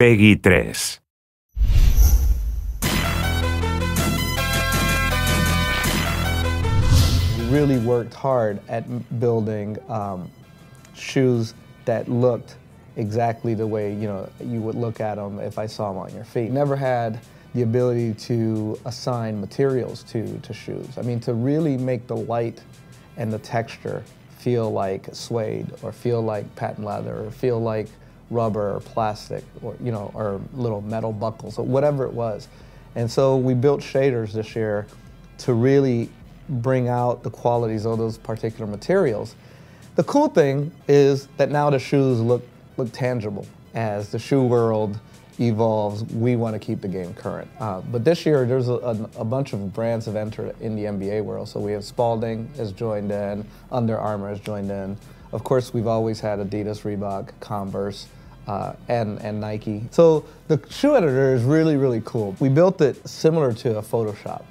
Peggy 3. We really worked hard at building shoes that looked exactly the way you would look at them if I saw them on your feet. Never had the ability to assign materials to shoes. I mean, to really make the light and the texture feel like suede, or feel like patent leather, or feel like rubber or plastic, or or little metal buckles, or whatever it was. And so we built shaders this year to really bring out the qualities of those particular materials. The cool thing is that now the shoes look tangible. As the shoe world evolves, we want to keep the game current. But this year, there's a bunch of brands have entered in the NBA world. So we have Spalding has joined in, Under Armour has joined in. Of course, we've always had Adidas, Reebok, Converse, and Nike. So the shoe editor is really, really cool. We built it similar to a Photoshop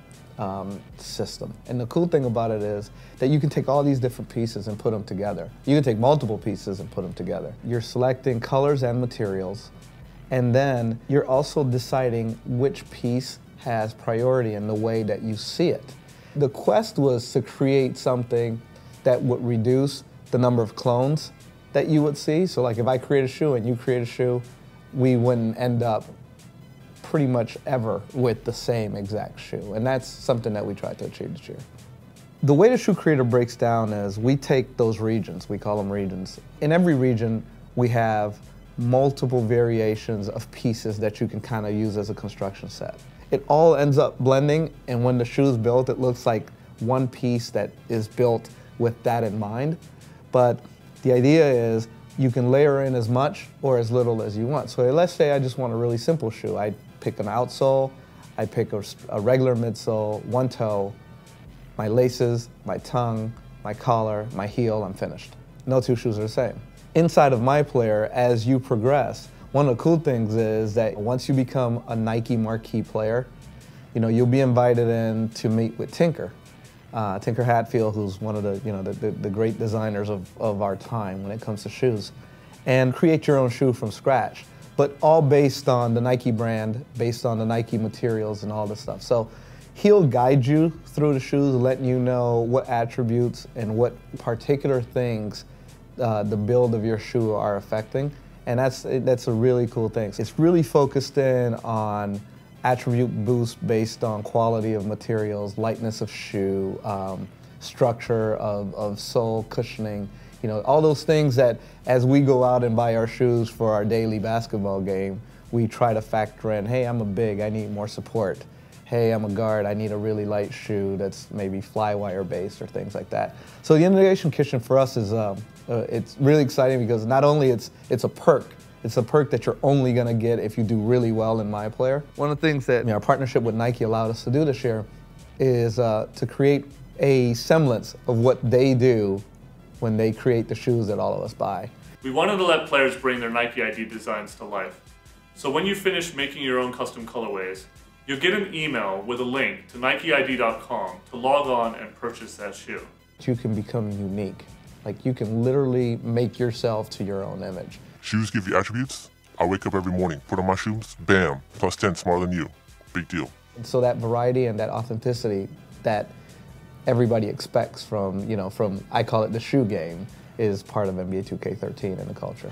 system. And the cool thing about it is that you can take all these different pieces and put them together. You can take multiple pieces and put them together. You're selecting colors and materials, and then you're also deciding which piece has priority in the way that you see it. The quest was to create something that would reduce the number of clones that you would see. So like if I create a shoe and you create a shoe, we wouldn't end up pretty much ever with the same exact shoe. And that's something that we tried to achieve this year. The way the shoe creator breaks down is we take those regions, we call them regions. In every region, we have multiple variations of pieces that you can kind of use as a construction set. It all ends up blending, and when the shoe is built, it looks like one piece that is built with that in mind. But the idea is you can layer in as much or as little as you want. So let's say I just want a really simple shoe. I pick an outsole, I pick a regular midsole, one toe, my laces, my tongue, my collar, my heel, I'm finished. No two shoes are the same. Inside of My Player, as you progress, one of the cool things is that once you become a Nike marquee player, you'll be invited in to meet with Tinker. Tinker Hatfield, who's one of the great designers of our time when it comes to shoes, and create your own shoe from scratch, but all based on the Nike brand, based on the Nike materials and all this stuff. So he'll guide you through the shoes, letting you know what attributes and what particular things the build of your shoe are affecting, and that's a really cool thing. It's really focused in on attribute boost based on quality of materials, lightness of shoe, structure of sole, cushioning, all those things that as we go out and buy our shoes for our daily basketball game, we try to factor in, hey, I'm a big, I need more support. Hey, I'm a guard, I need a really light shoe that's maybe flywire based or things like that. So the innovation kitchen for us is, it's really exciting because not only it's a perk that you're only going to get if you do really well in My Player. One of the things that our partnership with Nike allowed us to do this year is to create a semblance of what they do when they create the shoes that all of us buy. We wanted to let players bring their Nike ID designs to life. So when you finish making your own custom colorways, you'll get an email with a link to NikeID.com to log on and purchase that shoe. You can become unique. Like you can literally make yourself to your own image. Shoes give you attributes. I wake up every morning, put on my shoes, bam, plus 10 smarter than you. Big deal. And so that variety and that authenticity that everybody expects from, I call it the shoe game, is part of NBA 2K13 in the culture.